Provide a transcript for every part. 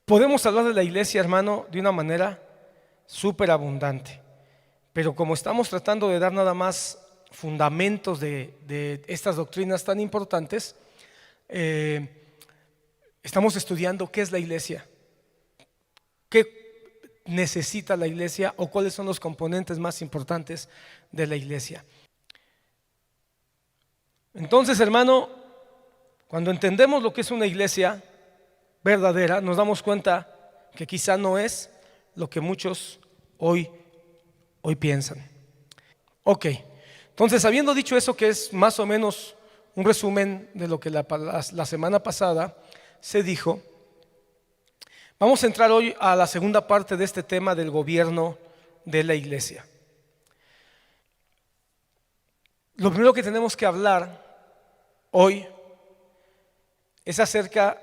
Podemos hablar de la iglesia, hermano, de una manera súper abundante, pero como estamos tratando de dar nada más fundamentos de estas doctrinas tan importantes, estamos estudiando qué es la iglesia, qué necesita la iglesia o cuáles son los componentes más importantes de la iglesia. Entonces, hermano, cuando entendemos lo que es una iglesia verdadera, nos damos cuenta que quizá no es lo que muchos hoy piensan. Ok, entonces, habiendo dicho eso, que es más o menos un resumen de lo que la semana pasada se dijo, vamos a entrar hoy a la segunda parte de este tema del gobierno de la iglesia. Lo primero que tenemos que hablar hoy es acerca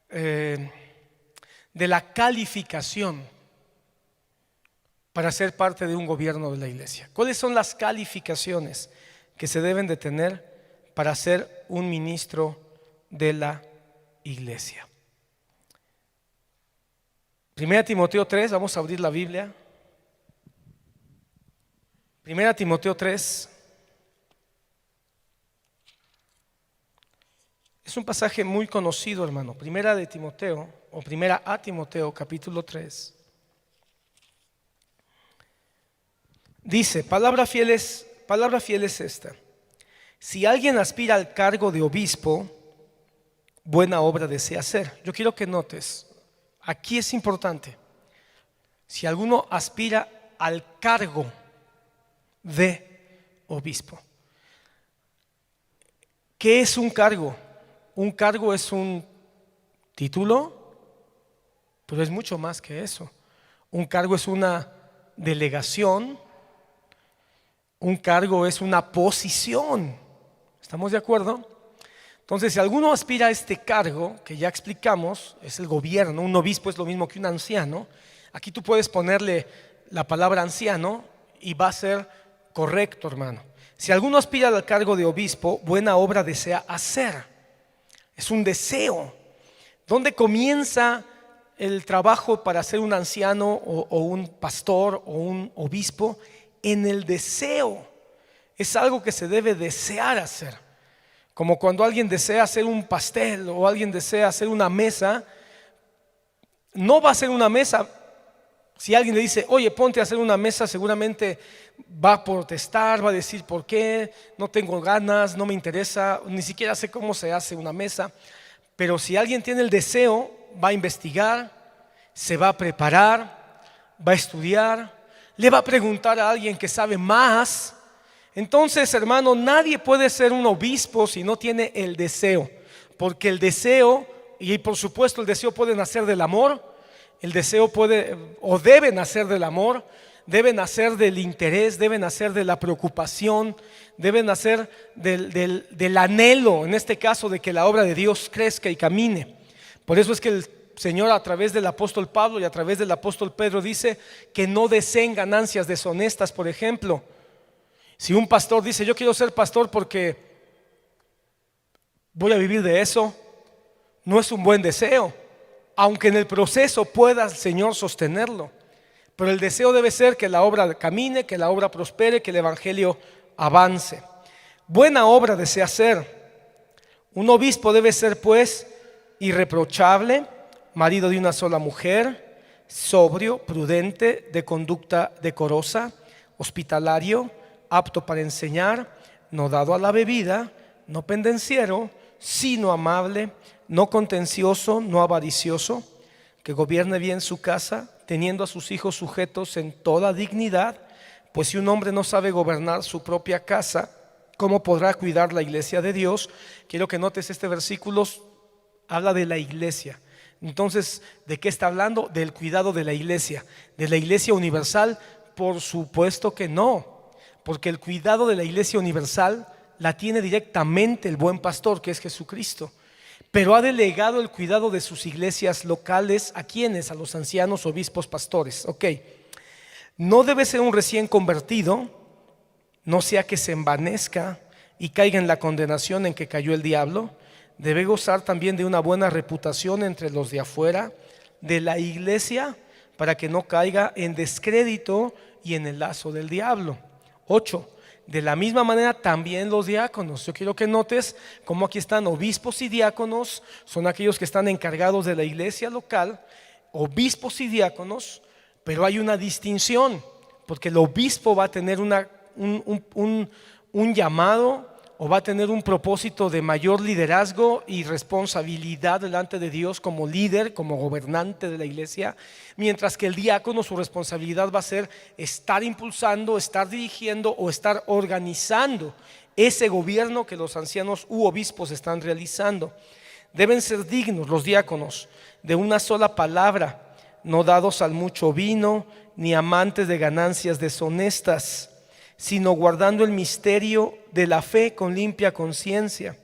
de la calificación para ser parte de un gobierno de la iglesia. ¿Cuáles son las calificaciones que se deben de tener para ser un ministro de la iglesia? 1 Timoteo 3, vamos a abrir la Biblia. 1 Timoteo 3. Es un pasaje muy conocido, hermano. Primera a Timoteo, capítulo 3. Dice, palabra fiel es esta: si alguien aspira al cargo de obispo, buena obra desea hacer. Yo quiero que notes, aquí es importante. Si alguno aspira al cargo de obispo, ¿qué es un cargo? Un cargo es un título, pero es mucho más que eso. Un cargo es una delegación. Un cargo es una posición. ¿Estamos de acuerdo? Entonces, si alguno aspira a este cargo, que ya explicamos, es el gobierno. Un obispo es lo mismo que un anciano. Aquí tú puedes ponerle la palabra anciano y va a ser correcto, hermano. Si alguno aspira al cargo de obispo, buena obra desea hacer. Es un deseo. ¿Dónde comienza el trabajo para ser un anciano o un pastor o un obispo? En el deseo. Es algo que se debe desear hacer. Como cuando alguien desea hacer un pastel o alguien desea hacer una mesa, no va a hacer una mesa. Si alguien le dice, oye, ponte a hacer una mesa, seguramente va a protestar, va a decir, ¿por qué? No tengo ganas, no me interesa, ni siquiera sé cómo se hace una mesa. Pero si alguien tiene el deseo, va a investigar, se va a preparar, va a estudiar, le va a preguntar a alguien que sabe más. Entonces, hermano, nadie puede ser un obispo si no tiene el deseo. Porque el deseo, y por supuesto el deseo puede nacer del amor. El deseo puede o debe nacer del amor, debe nacer del interés, debe nacer de la preocupación, debe nacer del anhelo, en este caso, de que la obra de Dios crezca y camine. Por eso es que el Señor, a través del apóstol Pablo y a través del apóstol Pedro, dice que no deseen ganancias deshonestas. Por ejemplo, si un pastor dice, yo quiero ser pastor porque voy a vivir de eso, no es un buen deseo. Aunque en el proceso pueda el Señor sostenerlo, pero el deseo debe ser que la obra camine, que la obra prospere, que el evangelio avance. Buena obra desea hacer. Un obispo debe ser, pues, irreprochable, marido de una sola mujer, sobrio, prudente, de conducta decorosa, hospitalario, apto para enseñar, no dado a la bebida, no pendenciero, sino amable, no contencioso, no avaricioso, que gobierne bien su casa, teniendo a sus hijos sujetos en toda dignidad. Pues si un hombre no sabe gobernar su propia casa, ¿cómo podrá cuidar la iglesia de Dios? Quiero que notes, este versículo habla de la iglesia. Entonces, ¿de qué está hablando? Del cuidado de la iglesia universal. Por supuesto que no, porque el cuidado de la iglesia universal la tiene directamente el buen pastor, que es Jesucristo. Pero ha delegado el cuidado de sus iglesias locales. ¿A quiénes? A los ancianos, obispos, pastores. Ok. No debe ser un recién convertido, no sea que se envanezca y caiga en la condenación en que cayó el diablo. debe gozar también de una buena reputación entre los de afuera de la iglesia, para que no caiga en descrédito y en el lazo del diablo. 8. De la misma manera también los diáconos. Yo quiero que notes cómo aquí están obispos y diáconos, son aquellos que están encargados de la iglesia local, obispos y diáconos, pero hay una distinción, porque el obispo va a tener un llamado, o va a tener un propósito de mayor liderazgo y responsabilidad delante de Dios como líder, como gobernante de la iglesia, mientras que el diácono, su responsabilidad va a ser estar impulsando, estar dirigiendo o estar organizando ese gobierno que los ancianos u obispos están realizando. Deben ser dignos los diáconos de una sola palabra, no dados al mucho vino, ni amantes de ganancias deshonestas, sino guardando el misterio de la fe con limpia conciencia,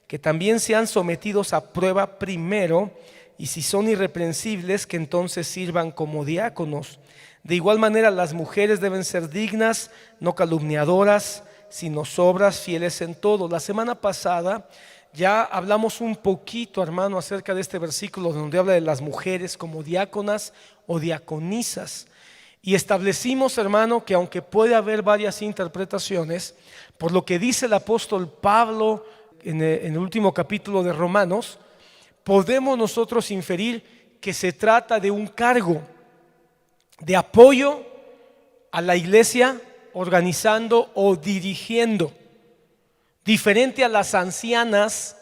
que también sean sometidos a prueba primero, y si son irreprensibles, que entonces sirvan como diáconos. De igual manera las mujeres deben ser dignas, no calumniadoras, sino sobras, fieles en todo. La semana pasada ya hablamos un poquito, hermano, acerca de este versículo donde habla de las mujeres como diáconas o diaconisas. Y establecimos, hermano, que aunque puede haber varias interpretaciones, por lo que dice el apóstol Pablo en el último capítulo de Romanos, podemos nosotros inferir que se trata de un cargo de apoyo a la iglesia, organizando o dirigiendo, diferente a las ancianas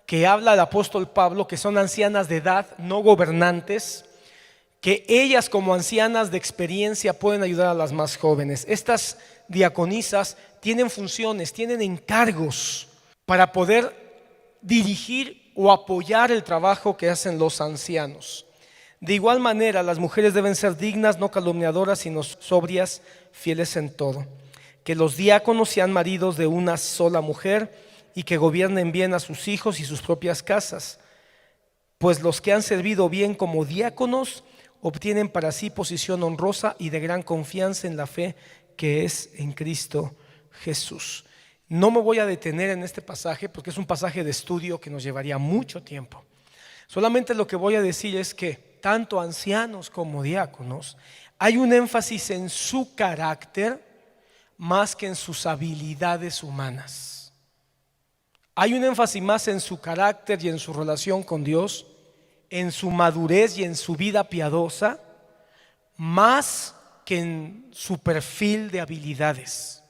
que habla el apóstol Pablo, que son ancianas de edad, no gobernantes, que ellas como ancianas de experiencia pueden ayudar a las más jóvenes. Estas diaconisas tienen funciones, tienen encargos para poder dirigir o apoyar el trabajo que hacen los ancianos. De igual manera, las mujeres deben ser dignas, no calumniadoras, sino sobrias, fieles en todo. Que los diáconos sean maridos de una sola mujer y que gobiernen bien a sus hijos y sus propias casas, pues los que han servido bien como diáconos obtienen para sí posición honrosa y de gran confianza en la fe que es en Cristo Jesús. No me voy a detener en este pasaje porque es un pasaje de estudio que nos llevaría mucho tiempo. Solamente lo que voy a decir es que tanto ancianos como diáconos hay un énfasis en su carácter más que en sus habilidades humanas. Hay un énfasis más en su carácter y en su relación con Dios, en su madurez y en su vida piadosa, más que en su perfil de habilidades.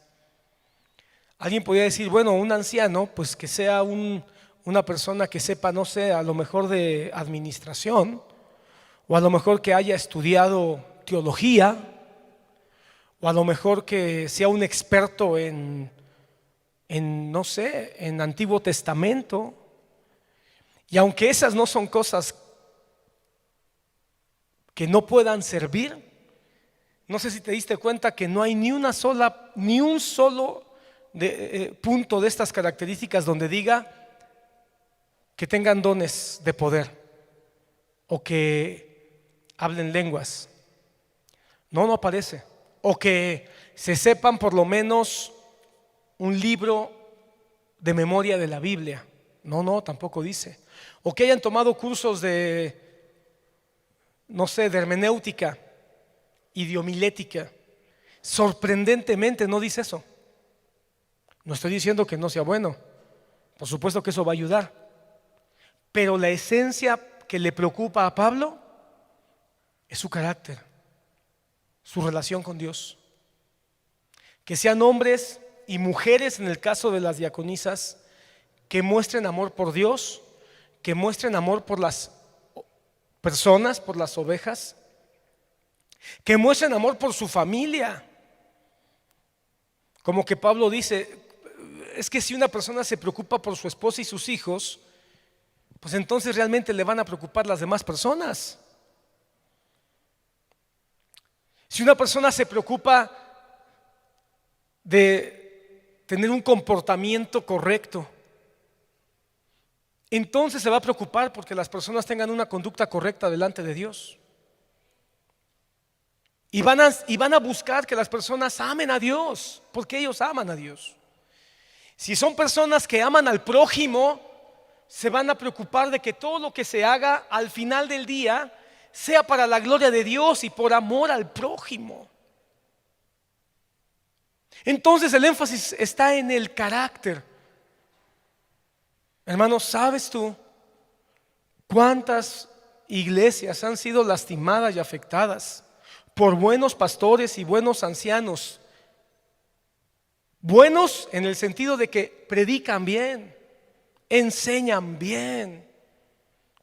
Alguien podría decir, bueno, un anciano, pues que sea una persona que sepa, no sé, a lo mejor de administración, o a lo mejor que haya estudiado teología, o a lo mejor que sea un experto en no sé, en Antiguo Testamento. Y aunque esas no son cosas que no puedan servir, no sé si te diste cuenta que no hay ni un solo punto de estas características donde diga que tengan dones de poder o que hablen lenguas. No aparece. O que se sepan por lo menos un libro de memoria de la Biblia. No, tampoco dice. O que hayan tomado cursos de, no sé, de hermenéutica y de homilética. Sorprendentemente no dice eso. No estoy diciendo que no sea bueno, por supuesto que eso va a ayudar, pero la esencia que le preocupa a Pablo es su carácter, su relación con Dios. Que sean hombres y mujeres, en el caso de las diaconisas, que muestren amor por Dios, que muestren amor por las personas, por las ovejas, que muestren amor por su familia. Como que Pablo dice, es que si una persona se preocupa por su esposa y sus hijos, pues entonces realmente le van a preocupar las demás personas. Si una persona se preocupa de tener un comportamiento correcto, entonces se va a preocupar porque las personas tengan una conducta correcta delante de Dios. Y van a buscar que las personas amen a Dios, porque ellos aman a Dios. Si son personas que aman al prójimo, se van a preocupar de que todo lo que se haga al final del día sea para la gloria de Dios y por amor al prójimo. Entonces el énfasis está en el carácter. Hermanos, ¿sabes tú cuántas iglesias han sido lastimadas y afectadas por buenos pastores y buenos ancianos? Buenos en el sentido de que predican bien, enseñan bien,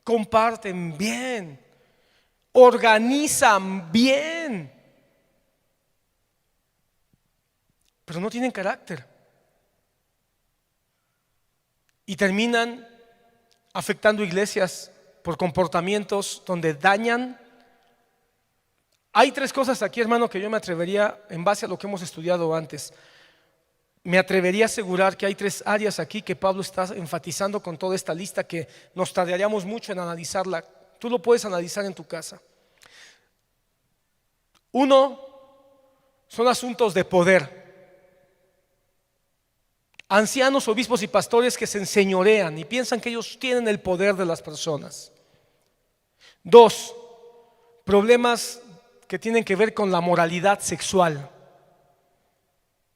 comparten bien, organizan bien, pero no tienen carácter y terminan afectando iglesias por comportamientos donde dañan. Hay tres cosas aquí, hermano, que yo me atrevería, en base a lo que hemos estudiado antes, me atrevería a asegurar que hay tres áreas aquí que Pablo está enfatizando con toda esta lista, que nos tardaríamos mucho en analizarla. Tú lo puedes analizar en tu casa. Uno, son asuntos de poder. Ancianos, obispos y pastores que se enseñorean y piensan que ellos tienen el poder de las personas. Dos, problemas que tienen que ver con la moralidad sexual.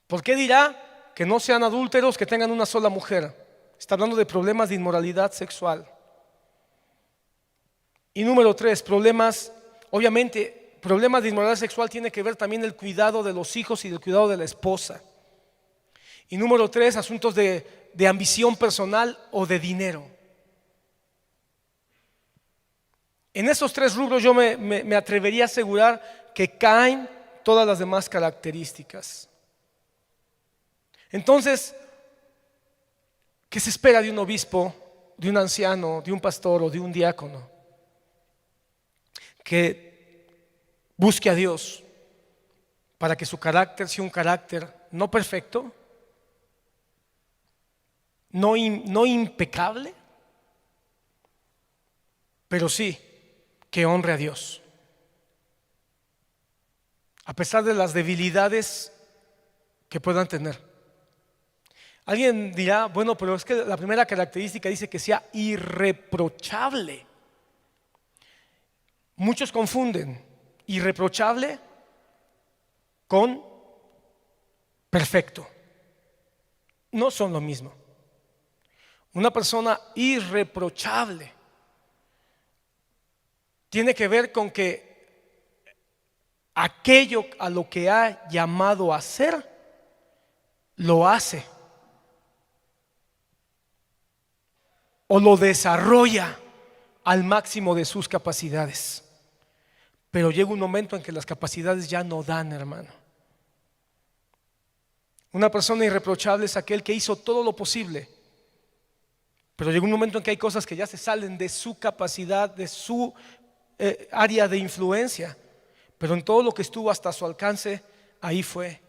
¿Por qué dirá que no sean adúlteros, que tengan una sola mujer? Está hablando de problemas de inmoralidad sexual. Y número tres, problemas, obviamente, problemas de inmoralidad sexual tiene que ver también el cuidado de los hijos y el cuidado de la esposa. Y número tres, asuntos de ambición personal o de dinero. En esos tres rubros yo me atrevería a asegurar que caen todas las demás características. Entonces, ¿qué se espera de un obispo, de un anciano, de un pastor o de un diácono? Que busque a Dios para que su carácter sea un carácter no perfecto, no impecable, pero sí que honre a Dios, a pesar de las debilidades que puedan tener. Alguien dirá, bueno, pero es que la primera característica dice que sea irreprochable. Muchos confunden irreprochable con perfecto. No son lo mismo. Una persona irreprochable tiene que ver con que aquello a lo que ha llamado a hacer, lo hace o lo desarrolla al máximo de sus capacidades. Pero llega un momento en que las capacidades ya no dan, hermano. Una persona irreprochable es aquel que hizo todo lo posible, pero llega un momento en que hay cosas que ya se salen de su capacidad, de su área de influencia, pero en todo lo que estuvo hasta su alcance, ahí fue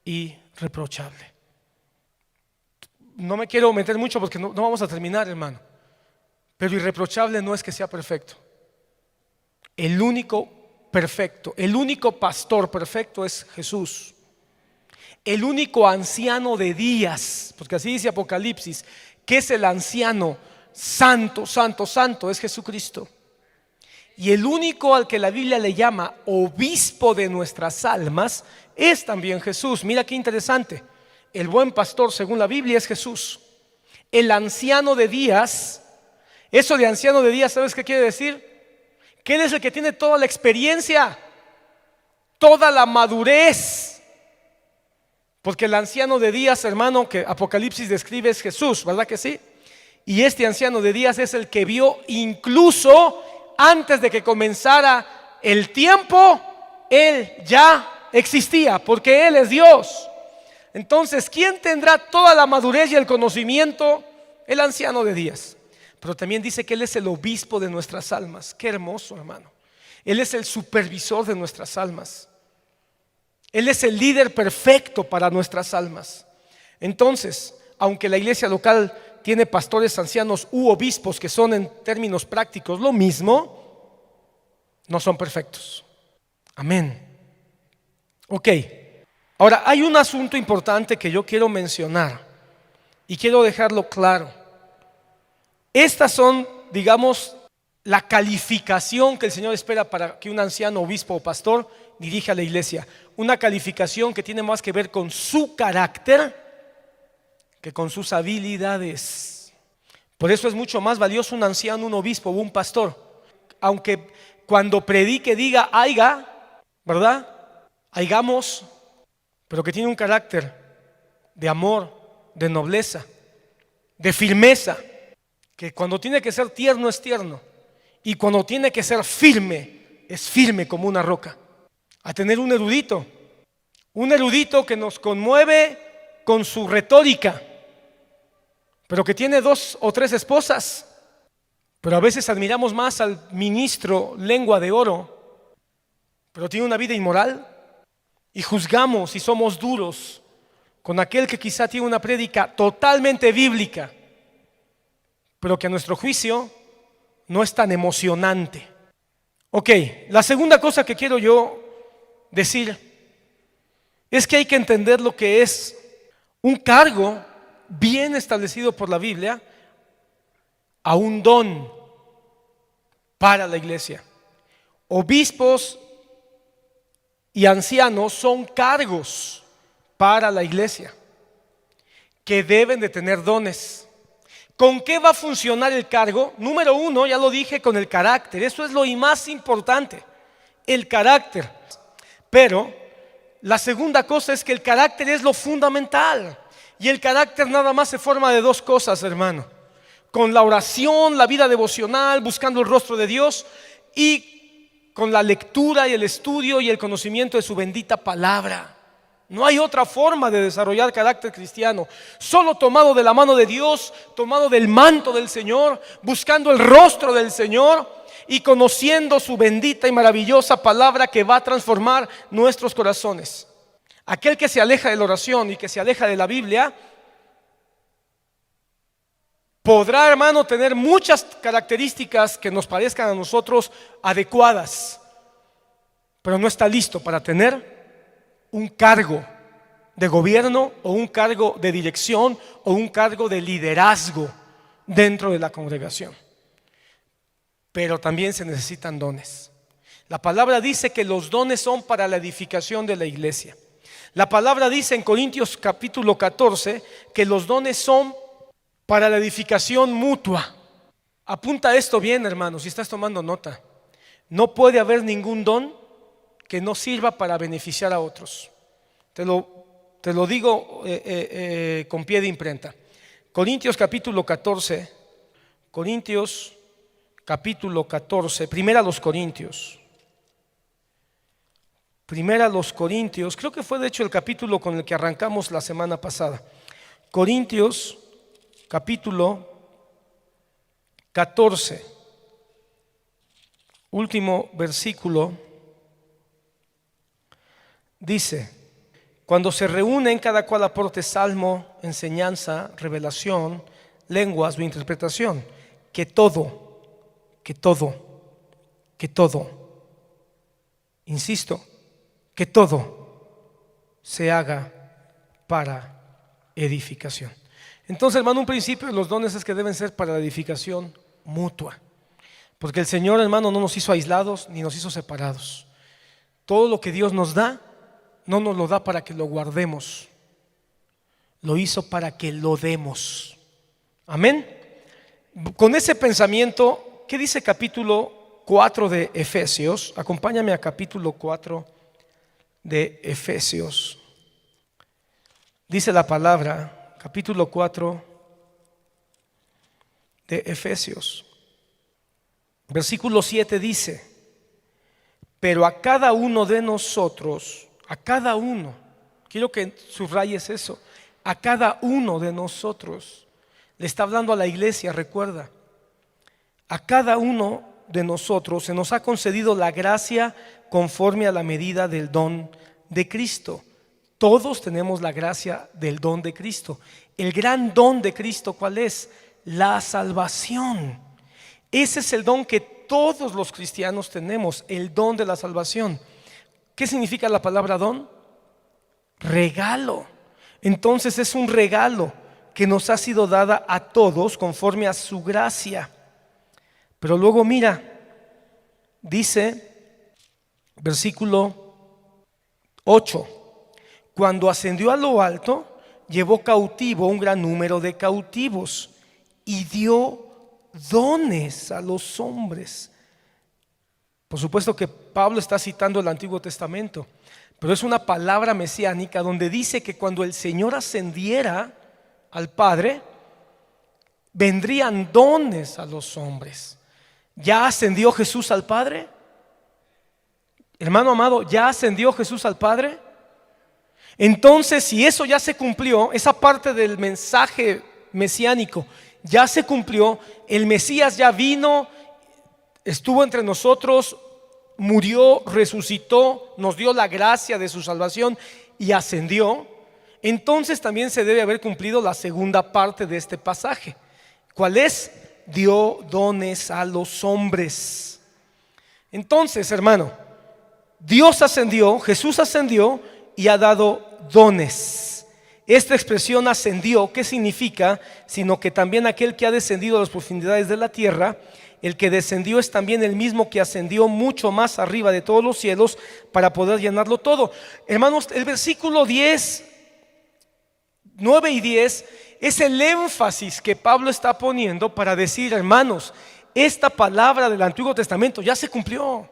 irreprochable. No me quiero meter mucho porque no vamos a terminar, hermano, pero irreprochable no es que sea perfecto. El único perfecto, el único pastor perfecto es Jesús. El único anciano de días, porque así dice Apocalipsis, que es el anciano santo, santo, santo, es Jesucristo. Y el único al que la Biblia le llama obispo de nuestras almas es también Jesús. Mira qué interesante. El buen pastor, según la Biblia, es Jesús. El anciano de días, eso de anciano de días, ¿sabes qué quiere decir? Que Él es el que tiene toda la experiencia, toda la madurez. Porque el anciano de días, hermano, que Apocalipsis describe es Jesús, ¿verdad que sí? Y este anciano de días es el que vio incluso antes de que comenzara el tiempo, Él ya existía, porque Él es Dios. Entonces, ¿quién tendrá toda la madurez y el conocimiento? El anciano de días. Pero también dice que Él es el obispo de nuestras almas. Qué hermoso, hermano. Él es el supervisor de nuestras almas. Él es el líder perfecto para nuestras almas. Entonces, aunque la iglesia local tiene pastores ancianos u obispos que son en términos prácticos lo mismo, no son perfectos. Amén. Ok. Ahora, hay un asunto importante que yo quiero mencionar y quiero dejarlo claro. Estas son, digamos, la calificación que el Señor espera para que un anciano, obispo o pastor dirija a la iglesia. Una calificación que tiene más que ver con su carácter que con sus habilidades. Por eso es mucho más valioso un anciano, un obispo o un pastor. Aunque cuando predique diga haiga, ¿verdad? Haigamos, pero que tiene un carácter de amor, de nobleza, de firmeza, que cuando tiene que ser tierno es tierno y cuando tiene que ser firme es firme como una roca. A tener un erudito que nos conmueve con su retórica, pero que tiene 2 o 3 esposas. Pero a veces admiramos más al ministro lengua de oro, pero tiene una vida inmoral, y juzgamos y somos duros con aquel que quizá tiene una prédica totalmente bíblica, pero que a nuestro juicio no es tan emocionante. Ok, la segunda cosa que quiero yo decir es que hay que entender lo que es un cargo bien establecido por la Biblia a un don para la iglesia. Obispos y ancianos son cargos para la iglesia que deben de tener dones. ¿Con qué va a funcionar el cargo? Número 1, ya lo dije, con el carácter. Eso es lo más importante, el carácter. Pero la segunda cosa es que el carácter es lo fundamental. Y el carácter nada más se forma de 2 cosas, hermano: con la oración, la vida devocional, buscando el rostro de Dios, y con la lectura y el estudio y el conocimiento de su bendita palabra. No hay otra forma de desarrollar carácter cristiano, solo tomado de la mano de Dios, tomado del manto del Señor, buscando el rostro del Señor y conociendo su bendita y maravillosa palabra que va a transformar nuestros corazones. Aquel que se aleja de la oración y que se aleja de la Biblia podrá, hermano, tener muchas características que nos parezcan a nosotros adecuadas, pero no está listo para tener un cargo de gobierno o un cargo de dirección o un cargo de liderazgo dentro de la congregación. Pero también se necesitan dones. La palabra dice que los dones son para la edificación de la iglesia. La palabra dice en Corintios capítulo 14 que los dones son para la edificación mutua. Apunta esto bien, hermano, si estás tomando nota. No puede haber ningún don que no sirva para beneficiar a otros. Te lo digo con pie de imprenta. Corintios capítulo 14, Primera a los Corintios, creo que fue de hecho el capítulo con el que arrancamos la semana pasada. Corintios capítulo 14, último versículo, dice: cuando se reúnen, cada cual aporte salmo, enseñanza, revelación, lenguas o interpretación. Que todo, insisto, que todo se haga para edificación. Entonces, hermano, un principio de los dones es que deben ser para la edificación mutua. Porque el Señor, hermano, no nos hizo aislados ni nos hizo separados. Todo lo que Dios nos da, no nos lo da para que lo guardemos, lo hizo para que lo demos. Amén. Con ese pensamiento, ¿qué dice capítulo 4 de Efesios? Acompáñame a capítulo 4 de Efesios. Dice la palabra, capítulo 4 de Efesios, versículo 7 dice: pero a cada uno de nosotros, a cada uno, quiero que subrayes eso, a cada uno de nosotros, le está hablando a la iglesia, recuerda, a cada uno de nosotros se nos ha concedido la gracia conforme a la medida del don de Cristo. Todos tenemos la gracia del don de Cristo. El gran don de Cristo, ¿cuál es? La salvación. Ese es el don que todos los cristianos tenemos, el don de la salvación. ¿Qué significa la palabra don? Regalo. Entonces es un regalo que nos ha sido dada a todos conforme a su gracia. Pero luego mira, dice, versículo 8, cuando ascendió a lo alto, llevó cautivo un gran número de cautivos y dio dones a los hombres. Por supuesto que Pablo está citando el Antiguo Testamento, pero es una palabra mesiánica donde dice que cuando el Señor ascendiera al Padre, vendrían dones a los hombres. ¿Ya ascendió Jesús al Padre? Hermano amado, ¿ya ascendió Jesús al Padre? Entonces, si eso ya se cumplió, esa parte del mensaje mesiánico ya se cumplió, el Mesías ya vino, estuvo entre nosotros, murió, resucitó, nos dio la gracia de su salvación y ascendió, entonces también se debe haber cumplido la segunda parte de este pasaje. ¿Cuál es? Dio dones a los hombres. Entonces, hermano, Dios ascendió, Jesús ascendió y ha dado dones. Esta expresión ascendió, ¿qué significa? Sino que también aquel que ha descendido a las profundidades de la tierra, el que descendió es también el mismo que ascendió mucho más arriba de todos los cielos para poder llenarlo todo. Hermanos, el versículo 10, 9 y 10 es el énfasis que Pablo está poniendo para decir, hermanos, esta palabra del Antiguo Testamento ya se cumplió.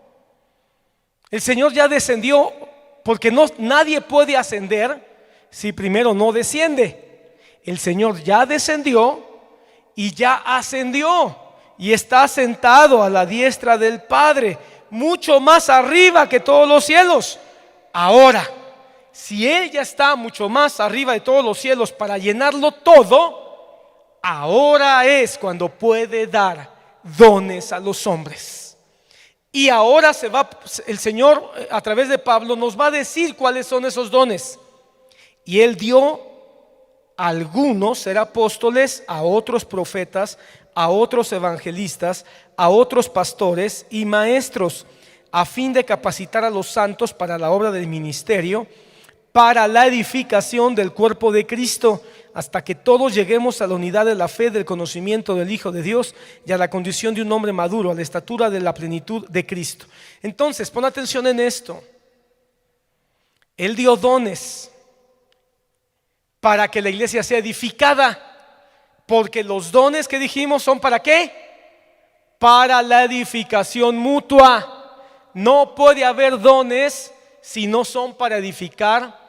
El Señor ya descendió, porque nadie puede ascender si primero no desciende. El Señor ya descendió y ya ascendió y está sentado a la diestra del Padre, mucho más arriba que todos los cielos. Ahora, si Él ya está mucho más arriba de todos los cielos para llenarlo todo, ahora es cuando puede dar dones a los hombres. Y ahora el Señor a través de Pablo nos va a decir cuáles son esos dones. Y Él dio a algunos ser apóstoles, a otros profetas, a otros evangelistas, a otros pastores y maestros, a fin de capacitar a los santos para la obra del ministerio, para la edificación del cuerpo de Cristo, hasta que todos lleguemos a la unidad de la fe, del conocimiento del Hijo de Dios y a la condición de un hombre maduro, a la estatura de la plenitud de Cristo. Entonces, pon atención en esto. Él dio dones para que la iglesia sea edificada, porque los dones que dijimos son ¿para qué? Para la edificación mutua. No puede haber dones si no son para edificar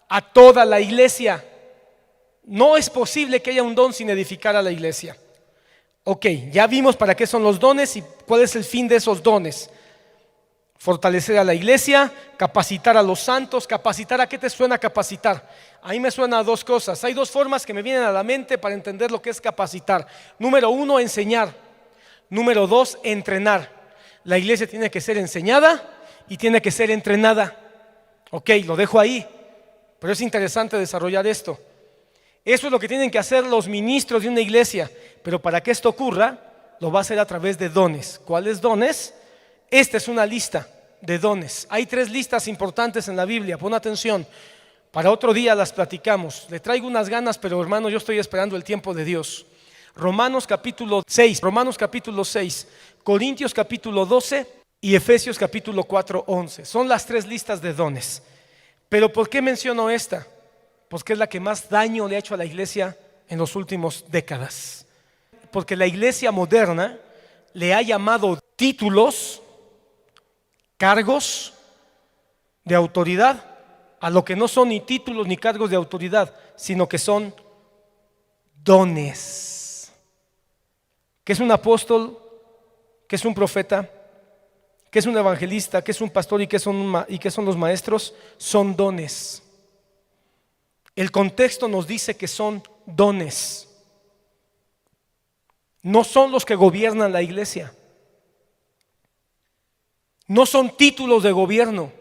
a toda la iglesia. No es posible que haya un don sin edificar a la iglesia. Ok, ya vimos para qué son los dones y cuál es el fin de esos dones. Fortalecer a la iglesia, capacitar a los santos. ¿Capacitar a qué te suena capacitar? A mí me suena a dos cosas. Hay dos formas que me vienen a la mente para entender lo que es capacitar. Número uno, enseñar. Número dos, entrenar. La iglesia tiene que ser enseñada y tiene que ser entrenada. Ok, lo dejo ahí, pero es interesante desarrollar esto. Eso es lo que tienen que hacer los ministros de una iglesia, pero para que esto ocurra, lo va a hacer a través de dones. ¿Cuáles dones? Esta es una lista de dones. Hay 3 listas importantes en la Biblia, pon atención. Para otro día las platicamos. Le traigo unas ganas, pero hermano, yo estoy esperando el tiempo de Dios. Romanos capítulo 6, Corintios capítulo 12 y Efesios capítulo 4, 11. Son las 3 listas de dones. Pero ¿por qué menciono esta? Porque es la que más daño le ha hecho a la iglesia en las últimas décadas. Porque la iglesia moderna le ha llamado títulos, cargos de autoridad, a lo que no son ni títulos ni cargos de autoridad, sino que son dones. ¿Qué es un apóstol? ¿Qué es un profeta? ¿Qué es un evangelista? ¿Qué es un pastor? ¿Y qué son los maestros? Son dones. El contexto nos dice que son dones. No son los que gobiernan la iglesia. No son títulos de gobierno.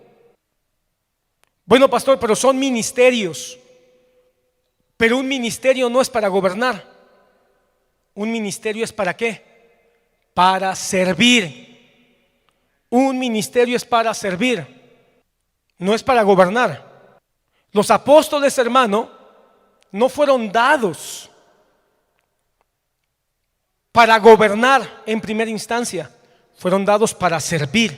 Bueno, pastor, pero son ministerios. Pero un ministerio no es para gobernar. Un ministerio es ¿para qué? Para servir. Un ministerio es para servir. No es para gobernar. Los apóstoles, hermano, no fueron dados para gobernar en primera instancia, fueron dados para servir,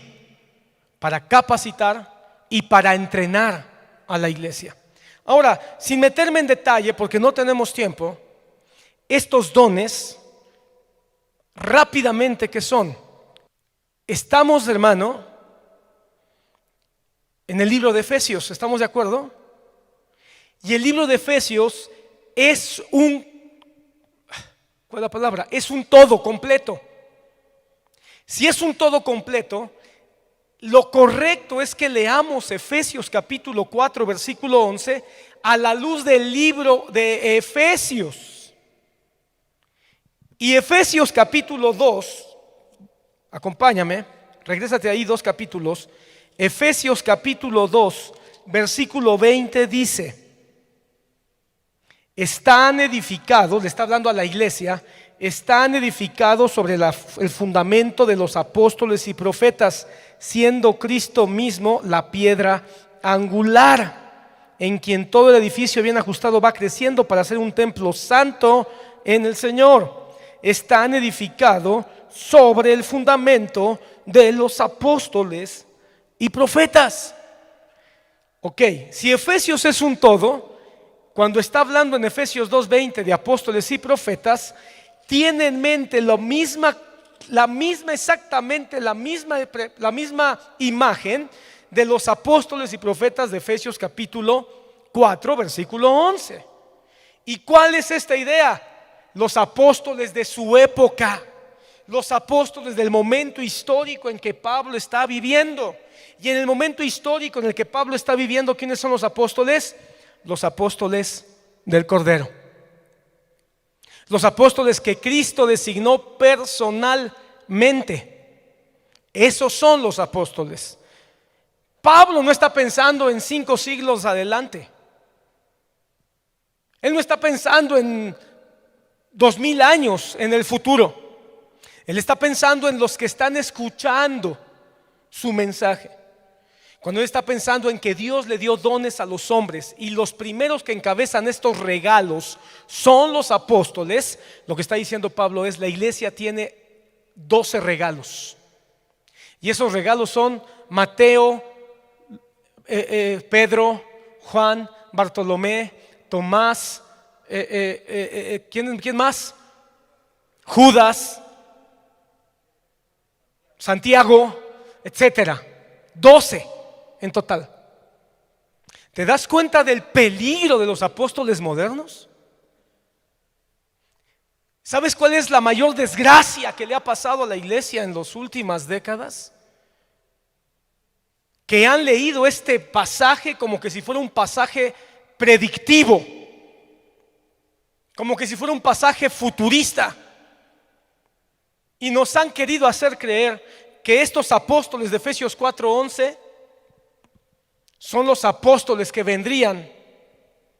para capacitar y para entrenar a la iglesia. Ahora, sin meterme en detalle, porque no tenemos tiempo, estos dones, rápidamente, ¿qué son? Estamos, hermano, en el libro de Efesios, ¿estamos de acuerdo? Y el libro de Efesios es ¿cuál es la palabra? Es un todo completo. Si es un todo completo, lo correcto es que leamos Efesios capítulo 4, versículo 11, a la luz del libro de Efesios. Y Efesios capítulo 2, acompáñame, regrésate ahí 2 capítulos. Efesios capítulo 2, versículo 20 dice: están edificados, le está hablando a la iglesia, están edificados sobre el fundamento de los apóstoles y profetas, siendo Cristo mismo la piedra angular, en quien todo el edificio bien ajustado va creciendo para ser un templo santo en el Señor. Están edificados sobre el fundamento de los apóstoles y profetas. Ok, si Efesios es un todo, cuando está hablando en Efesios 2:20 de apóstoles y profetas, tiene en mente exactamente la misma imagen de los apóstoles y profetas de Efesios capítulo 4, versículo 11. ¿Y cuál es esta idea? Los apóstoles de su época, los apóstoles del momento histórico en que Pablo está viviendo. Y en el momento histórico en el que Pablo está viviendo, ¿quiénes son los apóstoles? Los apóstoles del Cordero. Los apóstoles que Cristo designó personalmente. Esos son los apóstoles. Pablo no está pensando en 5 siglos adelante. Él no está pensando en 2000 años en el futuro. Él está pensando en los que están escuchando su mensaje. Cuando él está pensando en que Dios le dio dones a los hombres y los primeros que encabezan estos regalos son los apóstoles, lo que está diciendo Pablo es: la iglesia tiene 12 regalos. Y esos regalos son Mateo, Pedro, Juan, Bartolomé, Tomás, ¿quién más? Judas, Santiago, etcétera. 12 en total. ¿Te das cuenta del peligro de los apóstoles modernos? ¿Sabes cuál es la mayor desgracia que le ha pasado a la iglesia en las últimas décadas? Que han leído este pasaje como que si fuera un pasaje predictivo, como que si fuera un pasaje futurista, y nos han querido hacer creer que estos apóstoles de Efesios 4:11 son los apóstoles que vendrían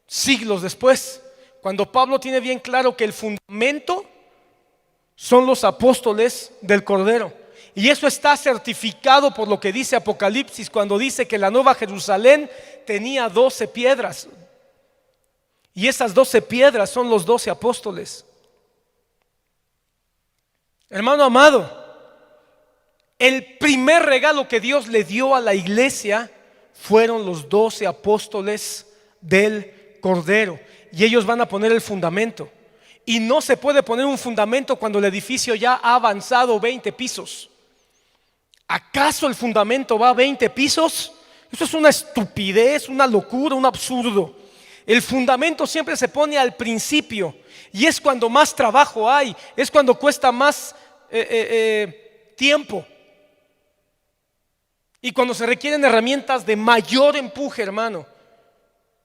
siglos después, cuando Pablo tiene bien claro que el fundamento son los apóstoles del Cordero. Y eso está certificado por lo que dice Apocalipsis, cuando dice que la Nueva Jerusalén tenía 12 piedras. Y esas 12 piedras son los 12 apóstoles. Hermano amado, el primer regalo que Dios le dio a la iglesia fueron los 12 apóstoles del Cordero. Y ellos van a poner el fundamento. Y no se puede poner un fundamento cuando el edificio ya ha avanzado 20 pisos. ¿Acaso el fundamento va a 20 pisos? Eso es una estupidez, una locura, un absurdo. El fundamento siempre se pone al principio. Y es cuando más trabajo hay. Es cuando cuesta más tiempo. Y cuando se requieren herramientas de mayor empuje, hermano.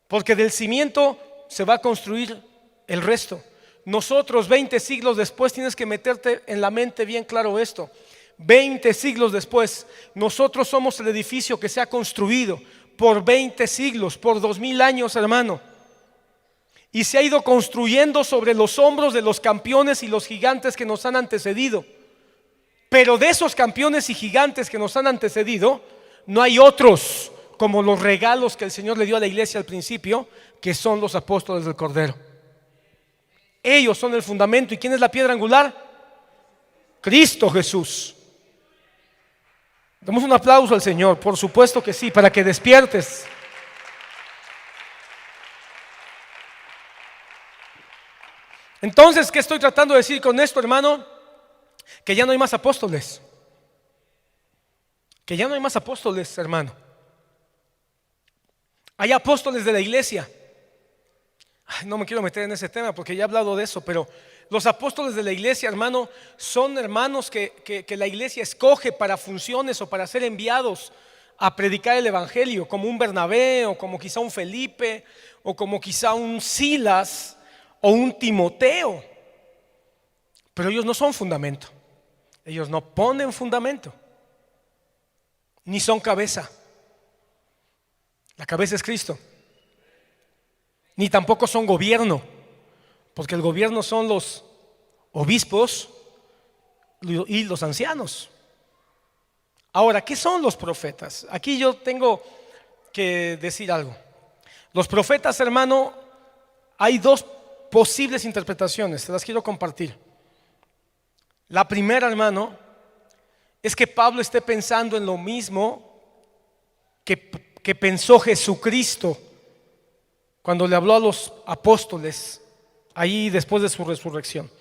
Porque del cimiento se va a construir el resto. Nosotros 20 siglos después, tienes que meterte en la mente bien claro esto. 20 siglos después, nosotros somos el edificio que se ha construido por 20 siglos, por 2000 años, hermano. Y se ha ido construyendo sobre los hombros de los campeones y los gigantes que nos han antecedido. Pero de esos campeones y gigantes que nos han antecedido, no hay otros como los regalos que el Señor le dio a la iglesia al principio, que son los apóstoles del Cordero. Ellos son el fundamento. ¿Y quién es la piedra angular? Cristo Jesús. Damos un aplauso al Señor, por supuesto que sí, para que despiertes. Entonces, ¿qué estoy tratando de decir con esto, hermano? Que ya no hay más apóstoles. Que ya no hay más apóstoles, hermano. Hay apóstoles de la iglesia. Ay, no me quiero meter en ese tema porque ya he hablado de eso, pero los apóstoles de la iglesia, hermano, son hermanos que la iglesia escoge para funciones o para ser enviados a predicar el evangelio, como un Bernabé o como quizá un Felipe o como quizá un Silas o un Timoteo. Pero ellos no son fundamento. Ellos no ponen fundamento, ni son cabeza. La cabeza es Cristo. Ni tampoco son gobierno, porque el gobierno son los obispos y los ancianos. Ahora, ¿qué son los profetas? Aquí yo tengo que decir algo. Los profetas, hermano, hay dos posibles interpretaciones, te las quiero compartir. La primera, hermano, es que Pablo esté pensando en lo mismo que pensó Jesucristo cuando le habló a los apóstoles ahí después de su resurrección.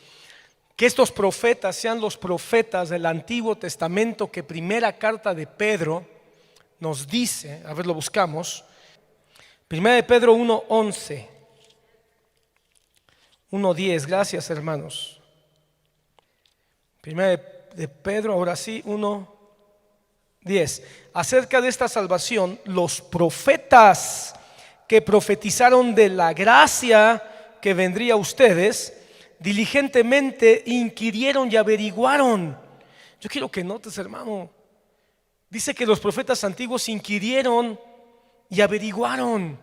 Que estos profetas sean los profetas del Antiguo Testamento que primera carta de Pedro nos dice, a ver, lo buscamos, primera de Pedro 1:11, 1:10, gracias hermanos. Primera de Pedro, ahora sí, 1:10. Acerca de esta salvación, los profetas que profetizaron de la gracia que vendría a ustedes, diligentemente inquirieron y averiguaron. Yo quiero que notes, hermano, dice que los profetas antiguos inquirieron y averiguaron.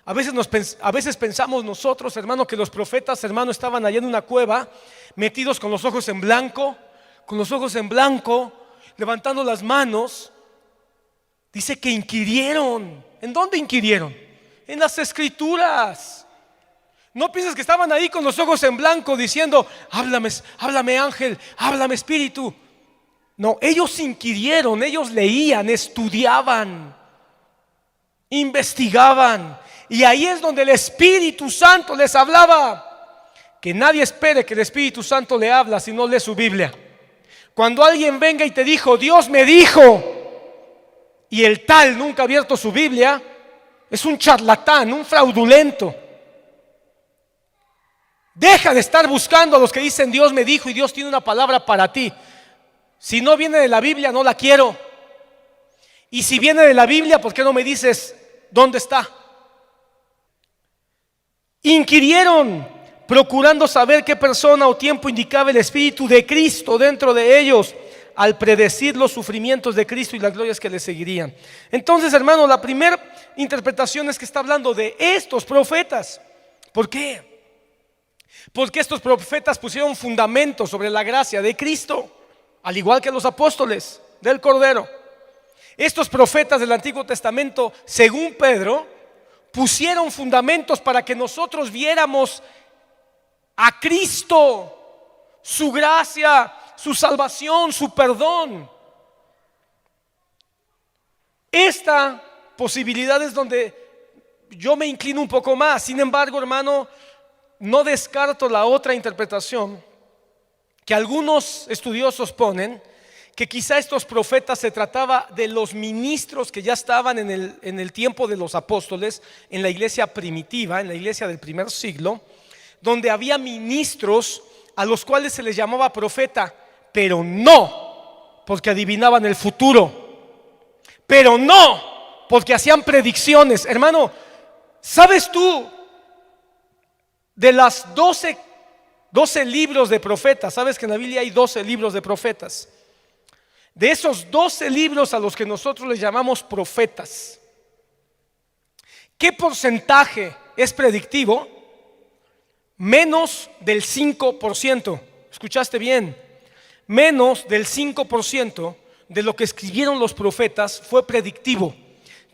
A veces pensamos nosotros, hermano, que los profetas, hermano, estaban allá en una cueva, metidos con los ojos en blanco, levantando las manos. Dice que inquirieron. ¿En dónde inquirieron? En las Escrituras. No pienses que estaban ahí con los ojos en blanco diciendo, háblame ángel, háblame espíritu. No, ellos inquirieron, ellos leían, estudiaban, investigaban. Y ahí es donde el Espíritu Santo les hablaba. Que nadie espere que el Espíritu Santo le habla si no lee su Biblia. Cuando alguien venga y te dijo, Dios me dijo, y el tal nunca ha abierto su Biblia, es un charlatán, un fraudulento. Deja de estar buscando a los que dicen Dios me dijo y Dios tiene una palabra para ti. Si no viene de la Biblia, no la quiero. Y si viene de la Biblia, ¿por qué no me dices dónde está? Inquirieron, procurando saber qué persona o tiempo indicaba el Espíritu de Cristo dentro de ellos, al predecir los sufrimientos de Cristo y las glorias que le seguirían. Entonces, hermano, la primera interpretación es que está hablando de estos profetas. ¿Por qué? Porque estos profetas pusieron fundamento sobre la gracia de Cristo, al igual que los apóstoles del Cordero. Estos profetas del Antiguo Testamento, según Pedro, pusieron fundamentos para que nosotros viéramos a Cristo, su gracia, su salvación, su perdón. Esta posibilidad es donde yo me inclino un poco más. Sin embargo, hermano, no descarto la otra interpretación que algunos estudiosos ponen, que quizá estos profetas se trataba de los ministros que ya estaban en el tiempo de los apóstoles, en la iglesia primitiva, en la iglesia del primer siglo, donde había ministros a los cuales se les llamaba profeta, pero no porque adivinaban el futuro, pero no porque hacían predicciones. Hermano, ¿sabes tú de las 12 libros de profetas? Sabes que en la Biblia hay 12 libros de profetas. De esos 12 libros a los que nosotros les llamamos profetas, ¿qué porcentaje es predictivo? Menos del 5%. ¿Escuchaste bien? Menos del 5% de lo que escribieron los profetas fue predictivo.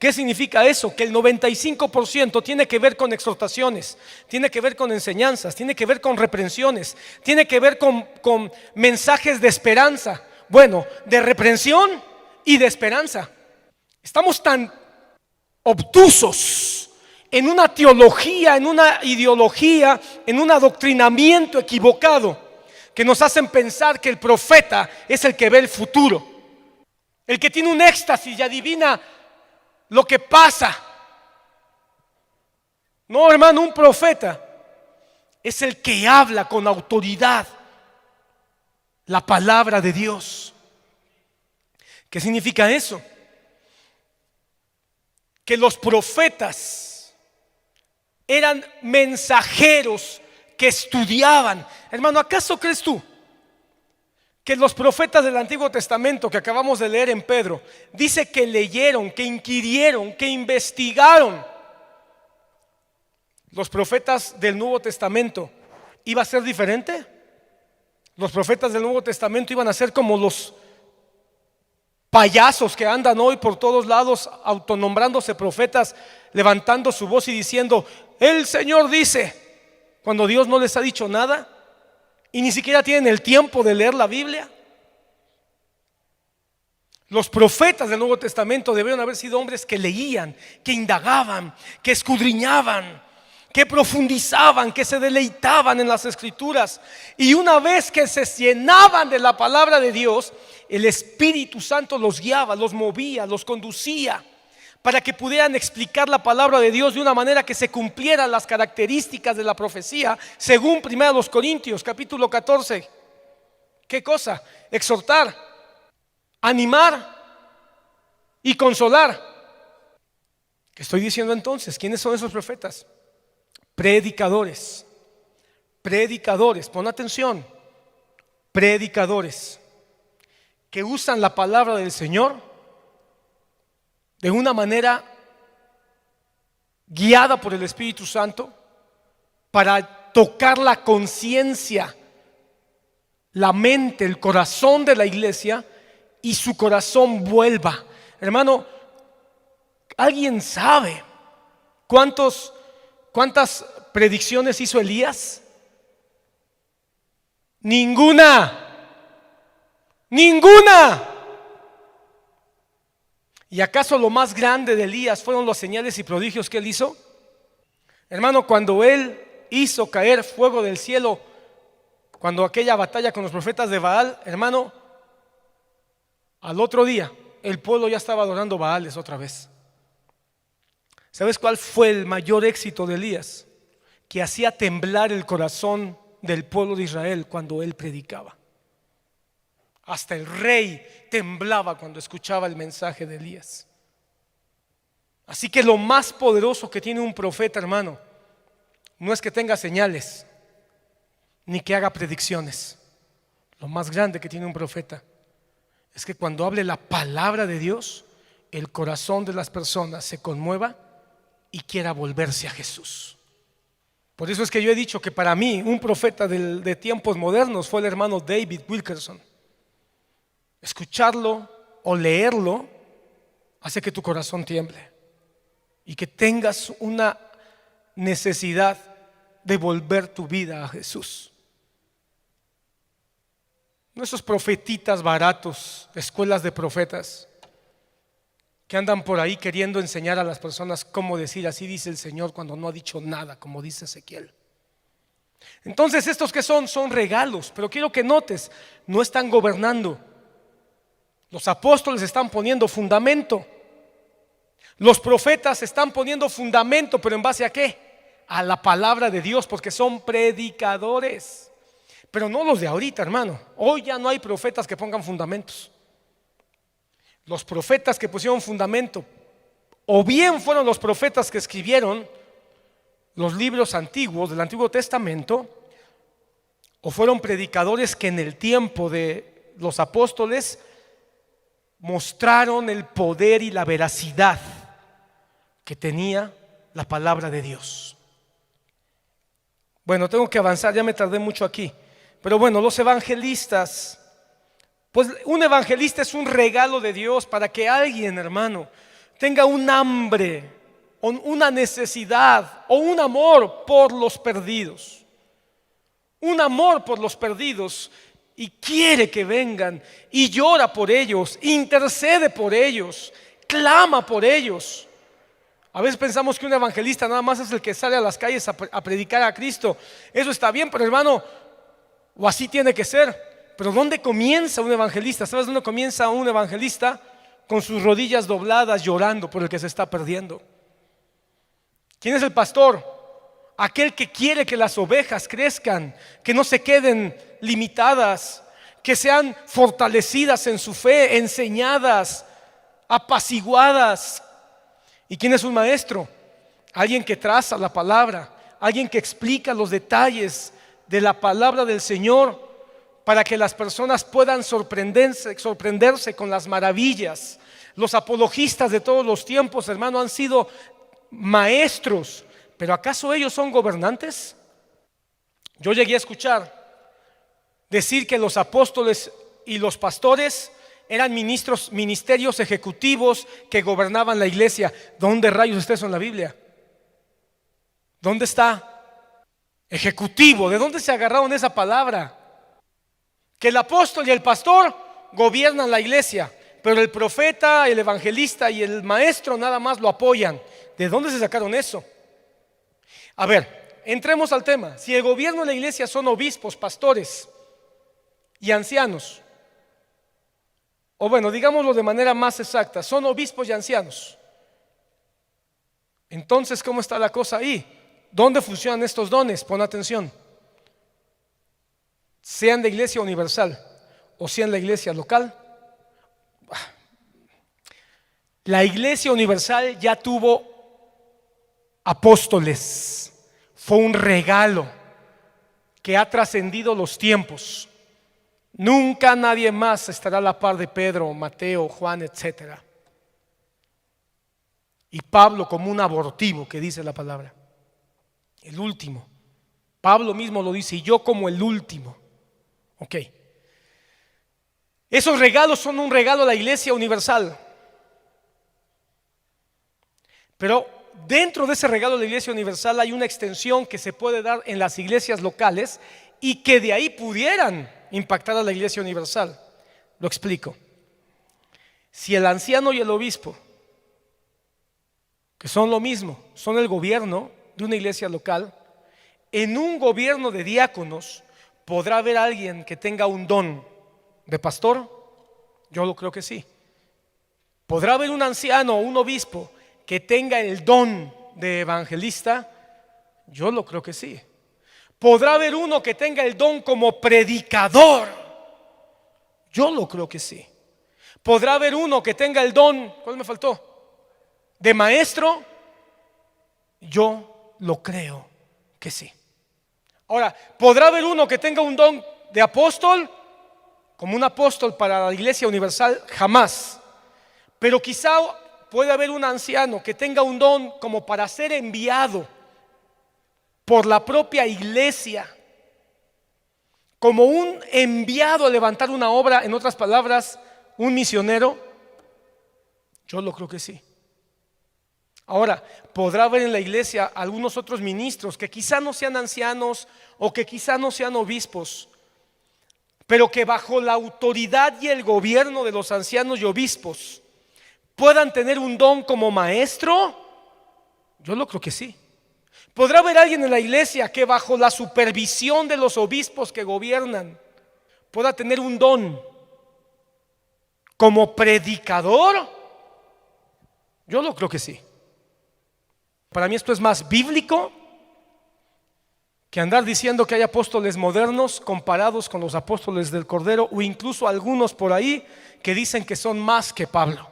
¿Qué significa eso? Que el 95% tiene que ver con exhortaciones, tiene que ver con enseñanzas, tiene que ver con reprensiones, tiene que ver con mensajes de esperanza. Bueno, de reprensión y de esperanza. Estamos tan obtusos en una teología, en una ideología, en un adoctrinamiento equivocado, que nos hacen pensar que el profeta es el que ve el futuro, el que tiene un éxtasis y adivina lo que pasa. No, hermano, un profeta es el que habla con autoridad la palabra de Dios. ¿Qué significa eso? Que los profetas eran mensajeros que estudiaban. Hermano, ¿acaso crees tú que los profetas del Antiguo Testamento que acabamos de leer en Pedro, dice que leyeron, que inquirieron, que investigaron? ¿Los profetas del Nuevo Testamento iba a ser diferente? ¿Los profetas del Nuevo Testamento iban a ser como los payasos que andan hoy por todos lados autonombrándose profetas, levantando su voz y diciendo: el Señor dice, cuando Dios no les ha dicho nada y ni siquiera tienen el tiempo de leer la Biblia? Los profetas del Nuevo Testamento debieron haber sido hombres que leían, que indagaban, que escudriñaban, que profundizaban, que se deleitaban en las Escrituras. Y una vez que se llenaban de la palabra de Dios, el Espíritu Santo los guiaba, los movía, los conducía, para que pudieran explicar la palabra de Dios de una manera que se cumplieran las características de la profecía, según 1 Corintios capítulo 14. ¿Qué cosa? Exhortar, animar y consolar. ¿Qué estoy diciendo entonces? ¿Quiénes son esos profetas? Predicadores. Predicadores, pon atención. Predicadores que usan la palabra del Señor de una manera guiada por el Espíritu Santo para tocar la conciencia, la mente, el corazón de la iglesia, y su corazón vuelva. Hermano, ¿alguien sabe cuántas predicciones hizo Elías? Ninguna. ¿Y acaso lo más grande de Elías fueron los señales y prodigios que él hizo? Hermano, cuando él hizo caer fuego del cielo, cuando aquella batalla con los profetas de Baal, hermano, al otro día el pueblo ya estaba adorando Baales otra vez. ¿Sabes cuál fue el mayor éxito de Elías? Que hacía temblar el corazón del pueblo de Israel cuando él predicaba. Hasta el rey temblaba cuando escuchaba el mensaje de Elías. Así que lo más poderoso que tiene un profeta, hermano, no es que tenga señales ni que haga predicciones. Lo más grande que tiene un profeta es que cuando hable la palabra de Dios, el corazón de las personas se conmueva y quiera volverse a Jesús. Por eso es que yo he dicho que para mí un profeta de tiempos modernos fue el hermano David Wilkerson. Escucharlo o leerlo hace que tu corazón tiemble y que tengas una necesidad de volver tu vida a Jesús. No esos profetitas baratos, escuelas de profetas que andan por ahí queriendo enseñar a las personas cómo decir así dice el Señor cuando no ha dicho nada, como dice Ezequiel. Entonces, estos que son regalos, pero quiero que notes, no están gobernando. Los apóstoles están poniendo fundamento. Los profetas están poniendo fundamento, pero ¿en base a qué? A la palabra de Dios, porque son predicadores. Pero no los de ahorita, hermano. Hoy ya no hay profetas que pongan fundamentos. Los profetas que pusieron fundamento, o bien fueron los profetas que escribieron los libros antiguos del Antiguo Testamento, o fueron predicadores que en el tiempo de los apóstoles mostraron el poder y la veracidad que tenía la palabra de Dios. Bueno, tengo que avanzar, ya me tardé mucho aquí. Pero bueno, los evangelistas, pues un evangelista es un regalo de Dios para que alguien, hermano, tenga un hambre, o una necesidad, o un amor por los perdidos. Un amor por los perdidos, y quiere que vengan, y llora por ellos, intercede por ellos, clama por ellos. A veces pensamos que un evangelista nada más es el que sale a las calles a predicar a Cristo. Eso está bien, pero hermano, o así tiene que ser. Pero ¿dónde comienza un evangelista? ¿Sabes dónde comienza un evangelista? Con sus rodillas dobladas, llorando por el que se está perdiendo. ¿Quién es el pastor? Aquel que quiere que las ovejas crezcan, que no se queden limitadas, que sean fortalecidas en su fe, enseñadas, apaciguadas. ¿Y quién es un maestro? Alguien que traza la palabra, alguien que explica los detalles de la palabra del Señor para que las personas puedan sorprenderse con las maravillas. Los apologistas de todos los tiempos, hermano, han sido maestros, pero ¿acaso ellos son gobernantes? Yo llegué a escuchar decir que los apóstoles y los pastores eran ministerios ejecutivos que gobernaban la iglesia. ¿Dónde rayos está eso en la Biblia? ¿Dónde está? Ejecutivo. ¿De dónde se agarraron esa palabra? Que el apóstol y el pastor gobiernan la iglesia, pero el profeta, el evangelista y el maestro nada más lo apoyan. ¿De dónde se sacaron eso? A ver, entremos al tema. Si el gobierno de la iglesia son obispos, pastores y ancianos, o bueno, digámoslo de manera más exacta, son obispos y ancianos, entonces ¿cómo está la cosa ahí? ¿Dónde funcionan estos dones? Pon atención. Sean de iglesia universal o sean la iglesia local, la iglesia universal ya tuvo apóstoles. Fue un regalo que ha trascendido los tiempos. Nunca nadie más estará a la par de Pedro, Mateo, Juan, etcétera. Y Pablo como un abortivo, que dice la palabra, el último. Pablo mismo lo dice, y yo como el último. Ok. Esos regalos son un regalo a la iglesia universal. Pero dentro de ese regalo de la iglesia universal hay una extensión que se puede dar en las iglesias locales y que de ahí pudieran impactar a la iglesia universal. Lo explico. Si el anciano y el obispo, que son lo mismo, son el gobierno de una iglesia local, en un gobierno de diáconos podrá haber alguien que tenga un don de pastor. Yo lo creo que sí. Podrá haber un anciano o un obispo que tenga el don de evangelista. Yo lo creo que sí. Podrá haber uno que tenga el don como predicador. Yo lo creo que sí. Podrá haber uno que tenga el don, ¿cuál me faltó? De maestro. Yo lo creo que sí. Ahora, ¿podrá haber uno que tenga un don de apóstol? Como un apóstol para la iglesia universal, jamás. Pero quizá puede haber un anciano que tenga un don como para ser enviado por la propia iglesia, como un enviado a levantar una obra, en otras palabras, un misionero. Yo lo creo que sí. Ahora, podrá haber en la iglesia algunos otros ministros que quizá no sean ancianos o que quizá no sean obispos, pero que bajo la autoridad y el gobierno de los ancianos y obispos puedan tener un don como maestro. Yo lo creo que sí. Podrá haber alguien en la iglesia que bajo la supervisión de los obispos que gobiernan pueda tener un don como predicador. Yo lo creo que sí. Para mí esto es más bíblico que andar diciendo que hay apóstoles modernos comparados con los apóstoles del Cordero, o incluso algunos por ahí que dicen que son más que Pablo.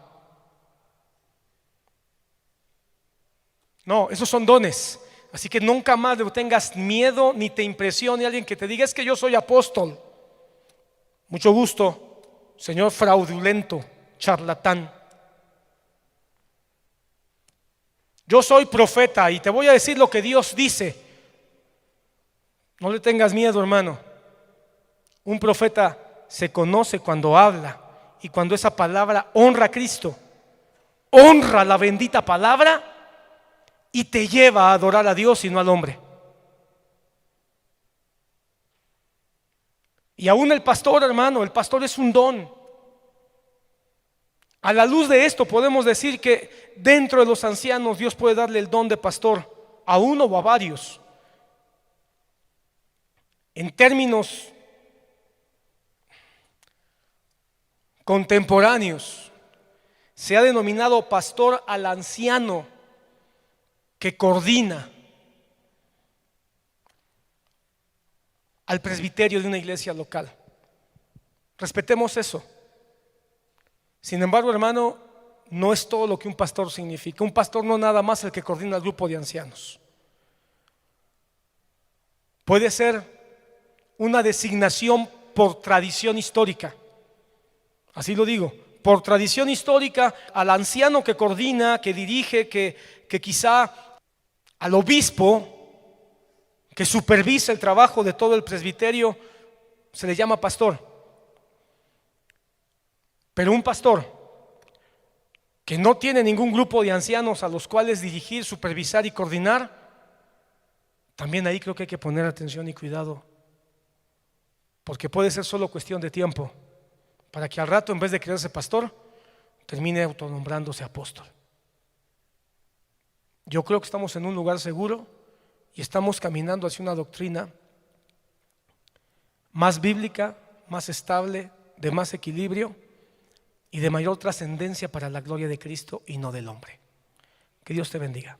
No, esos son dones. Así que nunca más tengas miedo ni te impresione alguien que te diga: es que yo soy apóstol. Mucho gusto, señor fraudulento, charlatán. Yo soy profeta y te voy a decir lo que Dios dice. No le tengas miedo, hermano. Un profeta se conoce cuando habla y cuando esa palabra honra a Cristo. honra la bendita palabra y te lleva a adorar a Dios y no al hombre. Y aún el pastor, hermano, el pastor es un don. A la luz de esto podemos decir que dentro de los ancianos Dios puede darle el don de pastor a uno o a varios. En términos contemporáneos se ha denominado pastor al anciano que coordina al presbiterio de una iglesia local. Respetemos eso. Sin embargo, hermano, no es todo lo que un pastor significa. Un pastor no es nada más el que coordina el grupo de ancianos. Puede ser una designación por tradición histórica. Así lo digo, por tradición histórica, al anciano que coordina, que dirige, que quizá al obispo que supervisa el trabajo de todo el presbiterio, se le llama pastor. Pero un pastor que no tiene ningún grupo de ancianos a los cuales dirigir, supervisar y coordinar, también ahí creo que hay que poner atención y cuidado, porque puede ser solo cuestión de tiempo para que al rato, en vez de creerse pastor, termine autonombrándose apóstol. Yo creo que estamos en un lugar seguro y estamos caminando hacia una doctrina más bíblica, más estable, de más equilibrio y de mayor trascendencia para la gloria de Cristo y no del hombre. Que Dios te bendiga.